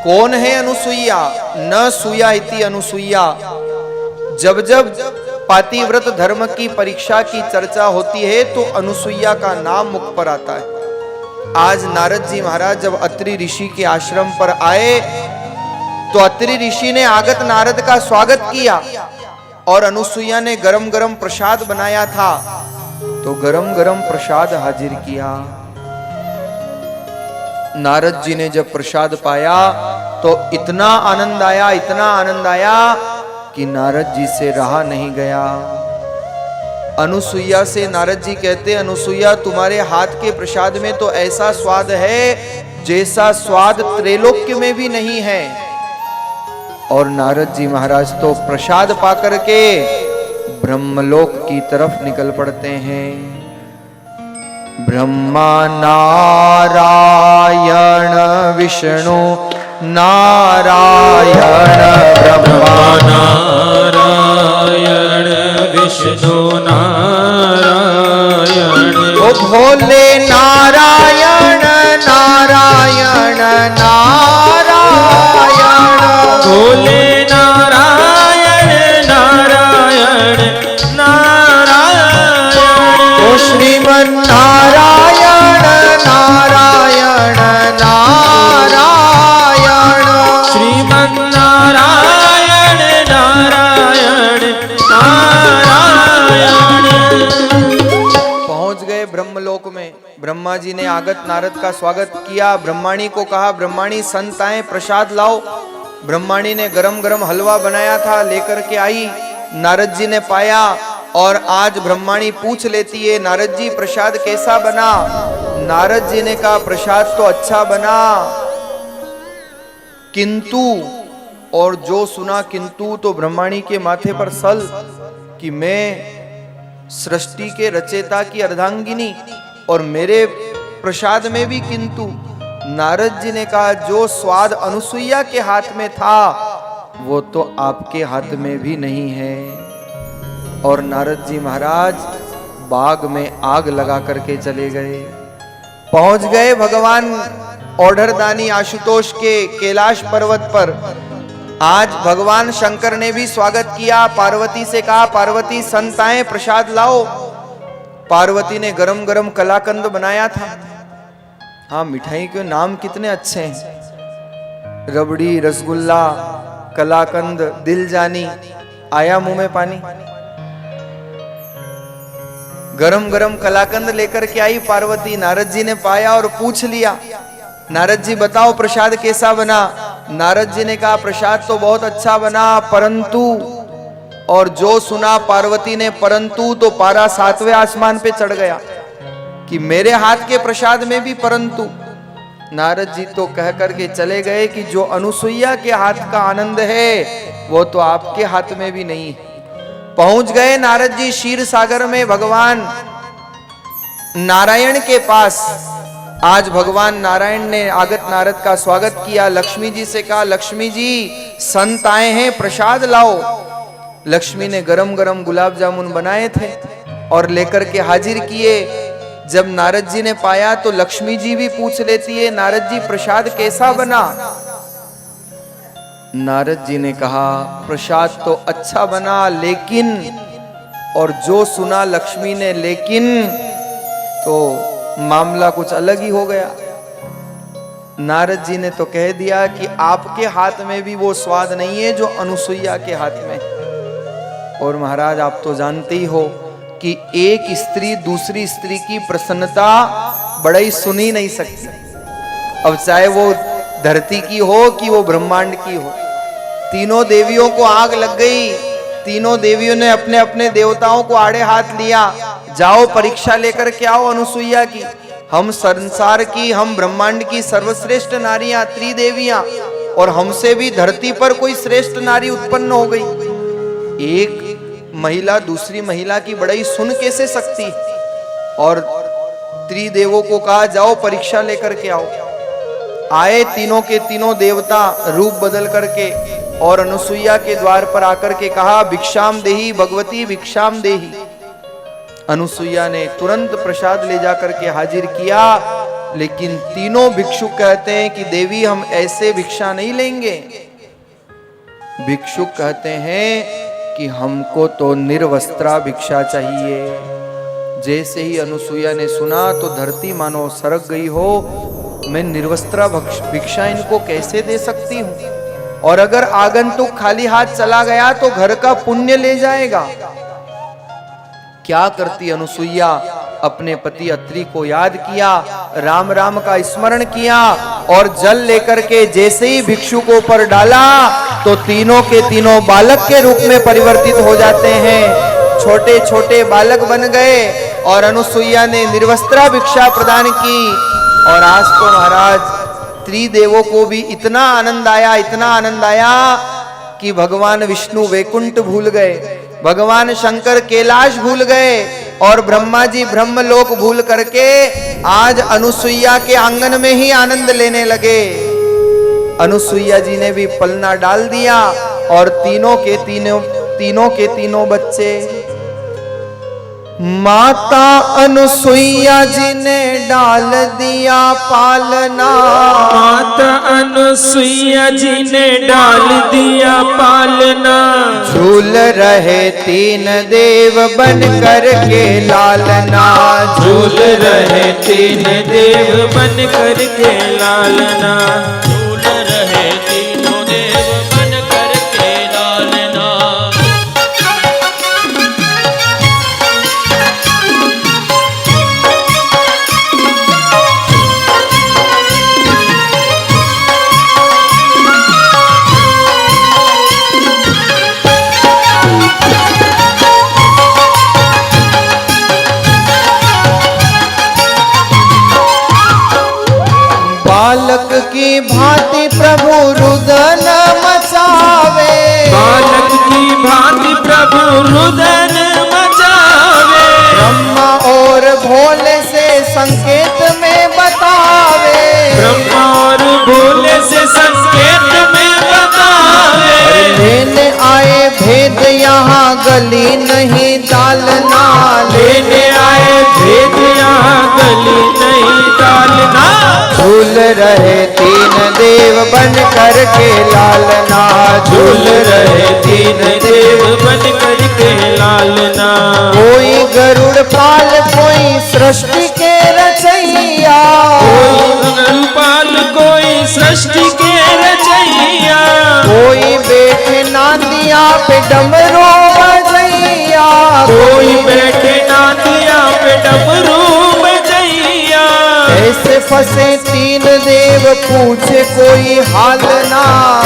कौन है अनुसुईया? न सूया इति अनुसुईया। जब जब पातिव्रत धर्म की परीक्षा की चर्चा होती है तो अनुसुईया का नाम मुख पर आता है। आज नारद जी महाराज जब अत्रि ऋषि के आश्रम पर आए तो अत्रि ऋषि ने आगत नारद का स्वागत किया और अनुसुईया ने गरम गरम प्रसाद बनाया था तो गरम गरम प्रसाद हाजिर किया। नारद जी ने जब प्रसाद पाया तो इतना आनंद आया कि नारद जी से रहा नहीं गया। अनुसुईया से नारद जी कहते, अनुसुईया तुम्हारे हाथ के प्रसाद में तो ऐसा स्वाद है जैसा स्वाद त्रैलोक्य में भी नहीं है। और नारद जी महाराज तो प्रसाद पाकर के ब्रह्मलोक की तरफ निकल पड़ते हैं। ब्रह्मा नारायण विष्णु नारायण, ब्रह्मा नारायण विष्णु नारायण, ओ भोले नारायण नारायण नारायण, भोले नारायण नारायण नारायण, ओ श्रीमन नारायण नारायण नारायण, श्रीमन नारायण नारायण नारायण। पहुंच गए ब्रह्मलोक में। ब्रह्मा जी ने आगत नारद का स्वागत किया। ब्रह्माणी को कहा, ब्रह्माणी संत आए प्रसाद लाओ। ब्रह्माणी ने गरम गरम हलवा बनाया था, लेकर के आई। नारद जी ने पाया और आज ब्रह्माणी पूछ लेती है, नारद जी प्रसाद कैसा बना? नारद जी ने कहा, प्रसाद तो अच्छा बना, किंतु, और जो सुना किंतु तो ब्रह्माणी के माथे पर सल कि मैं सृष्टि के रचयिता की अर्धांगिनी और मेरे प्रसाद में भी किंतु। नारद जी ने कहा, जो स्वाद अनुसुईया के हाथ में था वो तो आपके हाथ में भी नहीं है। और नारद जी महाराज बाग में आग लगा करके चले गए। पहुंच गए भगवान औढ़रदानी आशुतोष के कैलाश पर्वत पर। आज भगवान शंकर ने भी स्वागत किया। पार्वती से कहा, पार्वती संत आए प्रसाद लाओ। पार्वती ने गरम गरम कलाकंद बनाया था। हाँ, मिठाई के नाम कितने अच्छे हैं, रबड़ी, रसगुल्ला, कलाकंद, दिल जानी। आया मुंह में पानी। गरम गरम कलाकंद लेकर के आई पार्वती। नारद जी ने पाया और पूछ लिया, नारद जी बताओ प्रसाद कैसा बना? नारद जी ने कहा, प्रसाद तो बहुत अच्छा बना, परंतु, और जो सुना पार्वती ने परंतु तो पारा 7वें आसमान पे चढ़ गया कि मेरे हाथ के प्रसाद में भी परंतु। नारद जी तो कह करके चले गए कि जो अनुसुईया के हाथ का आनंद है वो तो आपके हाथ में भी नहीं है। पहुंच गए नारद जी क्षीर सागर में भगवान नारायण के पास। आज भगवान नारायण ने आगत नारद का स्वागत किया। लक्ष्मी जी से कहा, लक्ष्मी जी संत आए हैं प्रसाद लाओ। लक्ष्मी ने गरम गरम गुलाब जामुन बनाए थे और लेकर के हाजिर किए। जब नारद जी ने पाया तो लक्ष्मी जी भी पूछ लेती है, नारद जी प्रसाद कैसा बना? नारद जी ने कहा, प्रसाद तो अच्छा बना, लेकिन, और जो सुना लक्ष्मी ने लेकिन, तो मामला कुछ अलग ही हो गया। नारद जी ने तो कह दिया कि आपके हाथ में भी वो स्वाद नहीं है जो अनुसुईया के हाथ में। और महाराज आप तो जानते ही हो कि एक स्त्री दूसरी स्त्री की प्रसन्नता बड़ाई सुन ही नहीं सकती। अब चाहे वो धरती की हो कि वो ब्रह्मांड की हो, तीनों देवियों को आग लग गई। तीनों देवियों ने अपने अपने देवताओं को आड़े हाथ लिया, जाओ परीक्षा लेकर के आओ अनुसुईया की। हम संसार की, हम ब्रह्मांड की सर्वश्रेष्ठ नारियां त्रिदेवियां, और हमसे भी धरती पर कोई श्रेष्ठ नारी उत्पन्न हो गई। एक महिला दूसरी महिला की बड़ाई सुन कैसे सकती? और त्रिदेवों को कहा, जाओ परीक्षा लेकर के आओ। आए तीनों के तीनों देवता रूप बदल करके और अनुसुईया के द्वार पर आकर के कहा, भिक्षाम देही भगवती भिक्षाम देही। अनुसुईया ने तुरंत प्रसाद ले जाकर के हाजिर किया। लेकिन तीनों भिक्षुक कहते हैं कि देवी हम ऐसे भिक्षा नहीं लेंगे। भिक्षुक कहते हैं कि हमको तो निर्वस्त्रा भिक्षा चाहिए। जैसे ही अनुसुईया ने सुना तो धरती मानो सरक गई हो। मैं निर्वस्त्रा भिक्षा इनको कैसे दे सकती हूँ, और अगर आगंतुक खाली हाथ चला गया तो घर का पुण्य ले जाएगा। क्या करती अनुसुईया, अपने पति अत्रि को याद किया, राम राम का स्मरण किया और जल लेकर के जैसे ही भिक्षुकों पर डाला तो तीनों के तीनों बालक के रूप में परिवर्तित हो जाते हैं। छोटे छोटे बालक बन गए और अनुसुईया ने निर्वस्त्रा भिक्षा प्रदान की। और आज तो महाराज त्रिदेवों को भी इतना आनंद आया, इतना आनंद आया कि भगवान विष्णु वैकुंठ भूल गए, भगवान शंकर कैलाश भूल गए और ब्रह्मा जी ब्रह्मलोक भूल करके आज अनुसुईया के आंगन में ही आनंद लेने लगे। अनुसुईया जी ने भी पलना डाल दिया और तीनों के तीनों बच्चे। माता अनुसुईया जी ने डाल दिया पालना, माता अनुसुईया जी ने डाल दिया पालना। झूल रहे तीन देव बन कर के लालना, झूल रहे तीन देव बन कर के लालना। झूल रहे तीनों देव बन कर के लालना। बालक की भांति प्रभु रुदन मचावे, बालक की भांति प्रभु रुदन मचावे। ब्रह्मा और भोले से संकेत में बतावे, ब्रह्मा और भोले से संकेत में बतावे। लेने आए भेद यहाँ गली नहीं डालना, लेने आए भेद यहाँ गली नहीं डालना। झूल रहे तीन देव बन कर के लालना, झूल रहे तीन देव बन कर के लालना। कोई गरुड़ पाल कोई सृष्टि के रचैया, कोई गरुड़पाल कोई सृष्टि के रचैया। कोई बैठे नांदिया पे डमरू बजैया, कोई बैठे नांदिया पे डमरू बजैया। ऐसे फंसे तीन देव पूछे कोई हाल ना,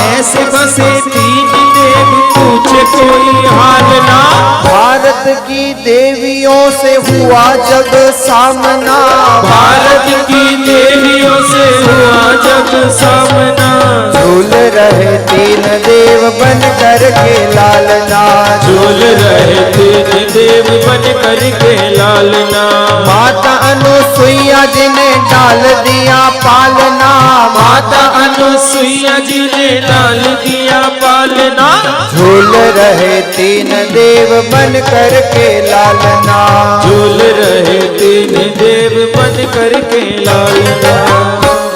ऐसे फंसे तीन देव पूछे कोई हाल ना। भारत की देवियों से हुआ जग सामना, भारत की देवियों से हुआ जग सामना। झूल रहे तीन देव बन कर के लालना, झूल रहे तीन देव बन कर के लालना। माता अनुसुईया जी ने डाल दिया पालना, माता अनुसुईया जी ने डाल दिया पालना। झूल रहे तीन देव बन कर के लालना, झूल रहे तीन देव बन कर के लालना।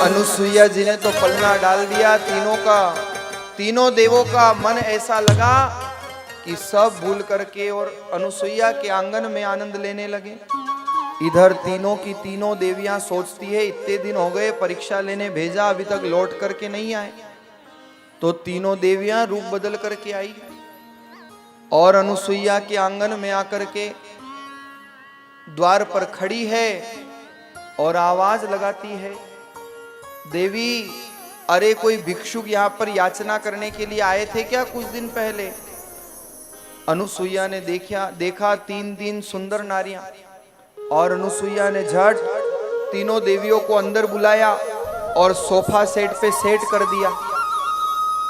अनुसुईया जी ने तो पलना डाल दिया तीनों का। तीनों देवों का मन ऐसा लगा कि सब भूल करके और अनुसुईया के आंगन में आनंद लेने लगे। इधर तीनों की तीनों देवियां सोचती है इतने दिन हो गए परीक्षा लेने भेजा, अभी तक लौट करके नहीं आए। तो तीनों देवियां रूप बदल करके आई और अनुसुईया के आंगन में आकर के द्वार पर खड़ी है और आवाज लगाती है, देवी अरे कोई भिक्षुक यहाँ पर याचना करने के लिए आए थे क्या कुछ दिन पहले? अनुसुईया ने देखा तीन सुंदर नारियां और अनुसुईया ने झट तीनों देवियों को अंदर बुलाया और सोफा सेट पे सेट कर दिया।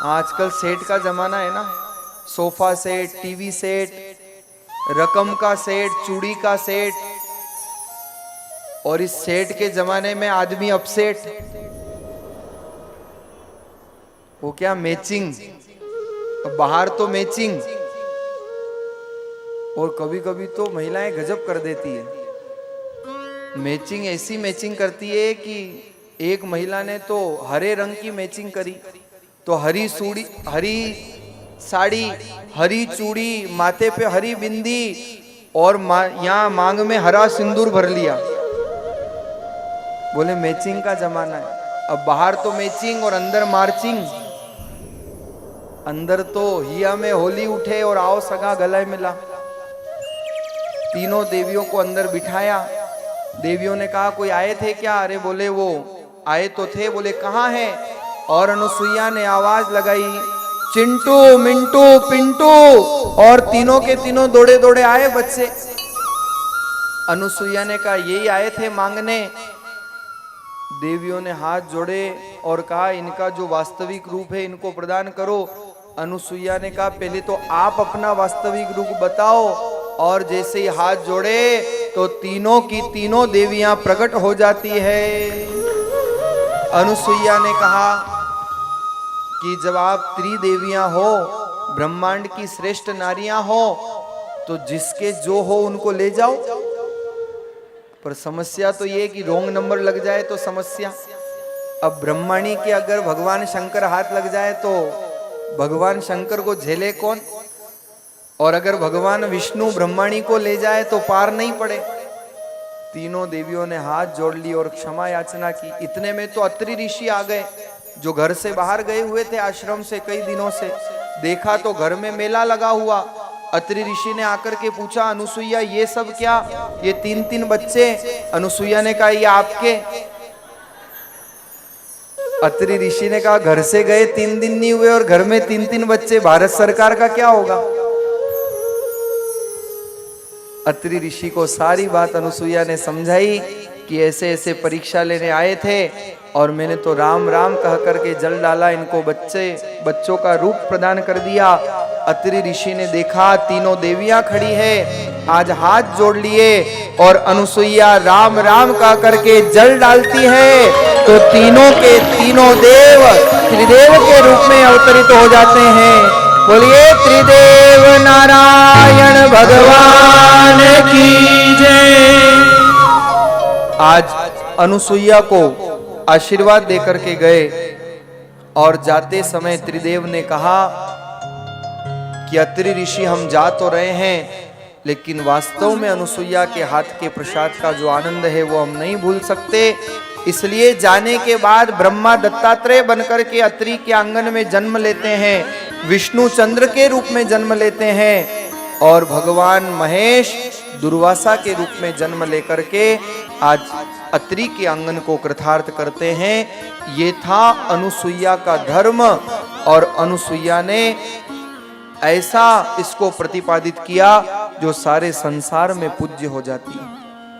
आजकल सेट का जमाना है ना, सोफा सेट, टीवी सेट, रकम का सेट, चूड़ी का सेट। और इस सेट के जमाने में आदमी अपसेट, वो क्या मैचिंग, बाहर तो मैचिंग और कभी कभी तो महिलाएं गजब कर देती है। मैचिंग ऐसी मैचिंग करती है कि एक महिला ने तो हरे रंग की मैचिंग करी, तो हरी साड़ी, हरी चूड़ी, माथे पे हरी बिंदी और यहाँ मांग में हरा सिंदूर भर लिया। बोले मैचिंग का जमाना है। अब बाहर तो मैचिंग और अंदर मार्चिंग। अंदर तो हिया में होली उठे और आओ सगा गले मिला। तीनों देवियों को अंदर बिठाया। देवियों ने कहा कोई आए थे क्या? अरे बोले वो आए तो थे। बोले कहाँ हैं? और अनुसुईया ने आवाज लगाई, चिंटू, मिंटू, पिंटू। और तीनों के तीनों दौड़े दौड़े आए बच्चे। अनुसुईया ने कहा यही आए थे मांगने। देवियों ने हाथ जोड़े और कहा इनका जो वास्तविक रूप है इनको प्रदान करो। अनुसुईया ने कहा पहले तो आप अपना वास्तविक रूप बताओ। और जैसे ही हाथ जोड़े तो तीनों की तीनों देवियां प्रकट हो जाती है। अनुसुईया ने कहा कि जब आप त्रिदेवियां हो, ब्रह्मांड की श्रेष्ठ नारियां हो, तो जिसके जो हो उनको ले जाओ। पर समस्या तो ये कि रोंग नंबर लग जाए तो समस्या। अब ब्रह्माणी के अगर भगवान शंकर हाथ लग जाए तो भगवान शंकर को झेले कौन? और अगर भगवान विष्णु ब्रह्माणी को ले जाए तो पार नहीं पड़े। तीनों देवियों ने हाथ जोड़ ली और क्षमा याचना की। इतने में तो अत्रि ऋषि आ गए, जो घर से बाहर गए हुए थे आश्रम से कई दिनों से। देखा तो घर में मेला लगा हुआ। अत्रि ऋषि ने आकर के पूछा अनुसुईया ये सब क्या? ये 3-3 बच्चे। अनुसुईया ने कहा ये आपके। अत्रि ऋषि ने कहा घर से गए 3 दिन नहीं हुए और घर में 3-3 बच्चे, भारत सरकार का क्या होगा? अत्रि ऋषि को सारी बात अनुसुईया ने समझाई कि ऐसे ऐसे परीक्षा लेने आए थे और मैंने तो राम राम कह करके जल डाला, इनको बच्चों का रूप प्रदान कर दिया। अत्रि ऋषि ने देखा तीनों देवियां खड़ी है, आज हाथ जोड़ लिए और अनुसुईया राम राम कह करके जल डालती है तो तीनों के तीनों देव त्रिदेव के रूप में अवतरित हो जाते हैं। बोलिए त्रिदेव नारायण भगवान की जय। आज अनुसुईया को आशीर्वाद देकर के गए और जाते समय त्रिदेव ने कहा कि अत्रि ऋषि हम जा तो रहे हैं, लेकिन वास्तव में अनुसुईया के हाथ के प्रसाद का जो आनंद है वो हम नहीं भूल सकते। इसलिए जाने के बाद ब्रह्मा दत्तात्रेय बनकर के अत्रि के आंगन में जन्म लेते हैं, विष्णु चंद्र के रूप में जन्म लेते हैं और भगवान महेश दुर्वासा के रूप में जन्म लेकर के आज अत्रि के आंगन को कृतार्थ करते हैं। ये था अनुसुईया का धर्म और अनुसुईया ने ऐसा इसको प्रतिपादित किया जो सारे संसार में पूज्य हो जाती है।